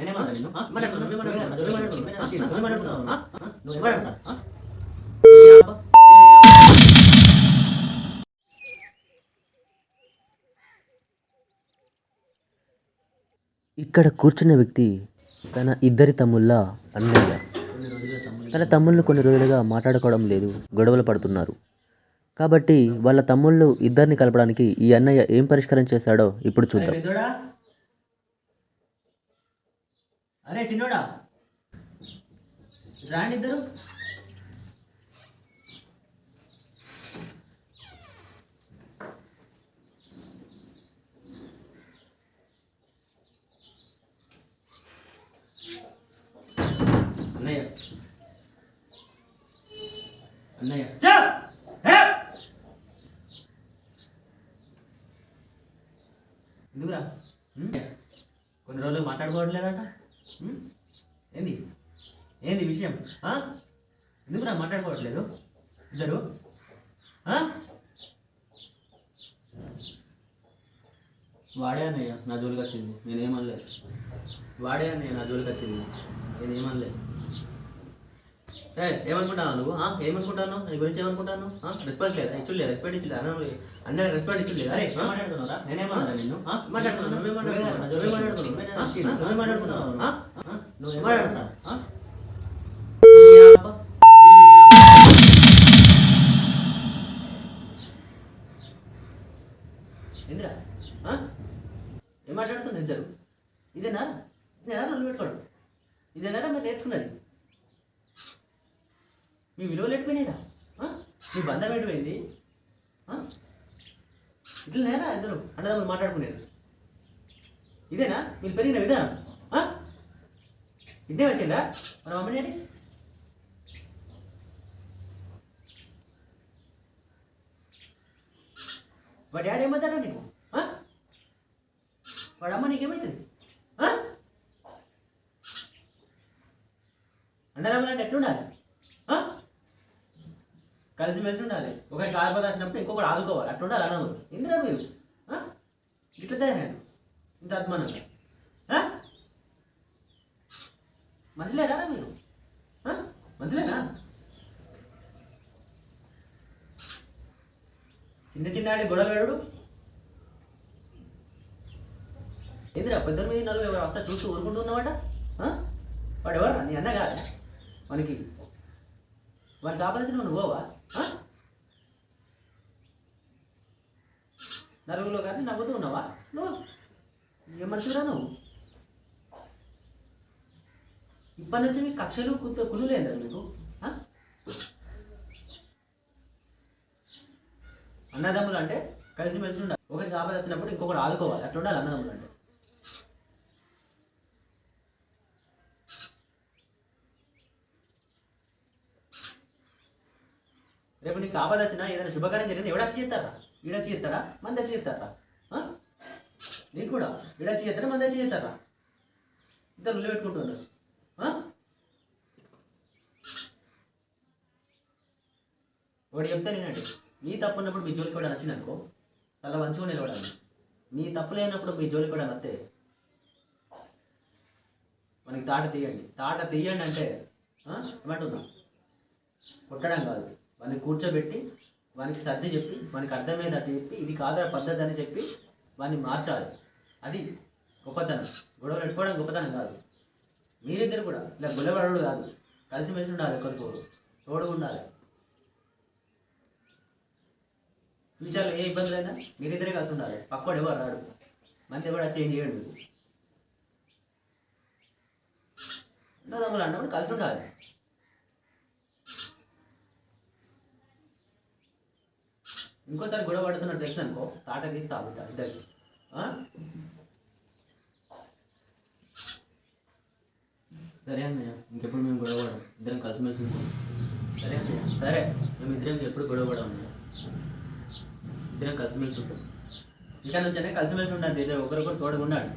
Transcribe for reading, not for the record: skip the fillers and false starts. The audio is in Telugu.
నేనేమన్నా నిన్ను నువ్వు ఇక్కడ కూర్చున్న వ్యక్తి తన ఇద్దరి తమ్ముళ్ళ అన్నయ్య. తన తమ్ముళ్ళు కొన్ని రోజులుగా మాట్లాడుకోవడం లేదు, గొడవలు పడుతున్నారు. కాబట్టి వాళ్ళ తమ్ముళ్ళు ఇద్దరిని కలపడానికి ఈ అన్నయ్య ఏం పరిష్కారం చేశాడో ఇప్పుడు చూద్దాం. అరే చిన్నోడా రాండి ఇద్దరు. అన్నయ్య అన్నయ్య ఎందుకురా కొన్ని రోజులు మాట్లాడుకోవట్లేదట. ఏంది ఏంది విషయం? ఎందుకురా మాట్లాడుకోవట్లేదు ఇద్దరు? వాడే అన్నయ్య నా జోలికి వచ్చింది, నేనేమనలేదు. వాడే అన్నయ్య నా జోలికి వచ్చింది, నేనేమనలేదు. ఏమనుకుంటాను నువ్వు? ఏమనుకుంటాను నీ గురించి? ఏమనుకుంటాను? రెస్పెక్ట్ లేదా? ఇచ్చులేదు, రెస్పెక్ట్ ఇచ్చులేదు, అన్న రెస్పెక్ట్ ఇచ్చులేదు. అరే మాట్లాడుతున్నారా? నేనేమన్నా నిన్ను మాట్లాడుతున్నాను? నువ్వే మాట్లాడుతున్నావు, నువ్వే మాట్లాడుతున్నావు, నువ్వే మాట్లాడుతున్నావు. ఏందిరా ఏం మాట్లాడుతున్నారు ఇద్దరు? ఇదేనా ఇదేనా నన్ను పెట్టుకోవడం? ఇదేనా మీరు నేర్చుకున్నది? మీ విలువలు ఎట్టుపోయినాయిరా? మీ బంధం ఎట్టుపోయింది? ఇట్లా నేరా ఇద్దరు అన్నదమ్ములు మాట్లాడుకునేది? ఇదేనా మీరు పెరిగిన విధానం? ఇదే వచ్చిందా మన మమ్మీ? వాడి డాడీ ఏమవుతారా నీకు? వాడు అమ్మ నీకేమవుతుంది? అన్నదమ్ములు అంటే ఎట్లుండాలి? కలిసిమెలిసి ఉండాలి. ఒకరికి ఆపద వచ్చినప్పుడు ఇంకొకటి ఆదుకోవాలి, అట్లుండాలి అన్నదమ్ములు. ఎందురా మీరు ఇట్లా తయారైనా ఇంత అద్మానంగా? మనుషులేరా మీరు? మనుషులేనా? చిన్న చిన్న గొడవ వేడు ఎదురా పెద్దల మీద నలుగురు ఎవరు వస్తా చూస్తూ ఊరుకుంటున్నావాట? వాడు ఎవరు? నీ అన్న కాదా? వానికి ఆపరేషన్ నువ్వు పోవా? నలుగురిలో కలిసి నవ్వుతూ ఉన్నావా నువ్వు? ఏ మనుషురా నువ్వు? ఇప్పటి నుంచి మీకు కక్షలు కులులేదా మీకు? అన్నదమ్ములు అంటే కలిసిమెలిసి ఉండాలి. ఒకరికి ఆపద వచ్చినప్పుడు ఇంకొకటి ఆదుకోవాలి, అట్లా ఉండాలి అన్నదమ్ములు అంటే. రేపు నీకు ఆపద వచ్చినా ఏదైనా శుభకార్యం జరిగినా ఎవడొచ్చి చేస్తారా? ఈడొచ్చి చేస్తారా? మంది వచ్చి చేస్తారా? నీకు కూడా ఈడొచ్చి చేస్తారా? మంది వచ్చి చేస్తారా? ఇద్దరు ఉల్లి పెట్టుకుంటున్నారు. వాడు చెప్తే నేనండి మీ తప్పు ఉన్నప్పుడు మీ జోలికి కూడా నచ్చిననుకో అలా మంచిగా నిలబడాలి. మీ తప్పు లేనప్పుడు మీ జోలికి కూడా నత్తే మనకి తాట తీయండి అంటే ఏమంటున్నా? కొట్టడం కాదు, వాడిని కూర్చోబెట్టి వానికి సర్ది చెప్పి వానికి అర్థమయ్యేటట్టు చెప్పి ఇది కాదా పద్ధతి అని చెప్పి వాడిని మార్చాలి. అది గొప్పతనం. గొడవలు పెట్టుకోవడం గొప్పతనం కాదు. మీరిద్దరు కూడా ఇలా గొడవడు కాదు, కలిసిమెలిసి ఉండాలి, ఒకరికొకరు తోడుగా ఉండాలి. ఫ్యూచర్లో ఏ ఇబ్బందులైనా మీరిద్దరే కలిసి ఉండాలి. పక్కోడు ఎవరు రాడు, మంది ఎవరు చేంజ్ చేయడు. మీకు అన్నదమ్ములు అన్నప్పుడు కలిసి ఉండాలి. ఇంకోసారి గొడవ పడుతున్నట్టు తెలిసింది అనుకో తాట తీస్తా ఇద్దరికి. సరే అన్నయ్య, ఇంకెప్పుడు మేము గొడవ పడము, ఇద్దరం కలిసిమెలిసి ఉంటాం. సరే అన్నయ్య, సరే మేము ఇద్దరం ఎప్పుడు గొడవ పడము అన్నయ్య, ఇద్దరం కలిసిమెలిసి ఉంటాం. ఇక్కడ నుంచి కలిసిమెలిసి ఉండాలి, ఇద్దరు ఒకరొకరు తోడుగా ఉండాలి.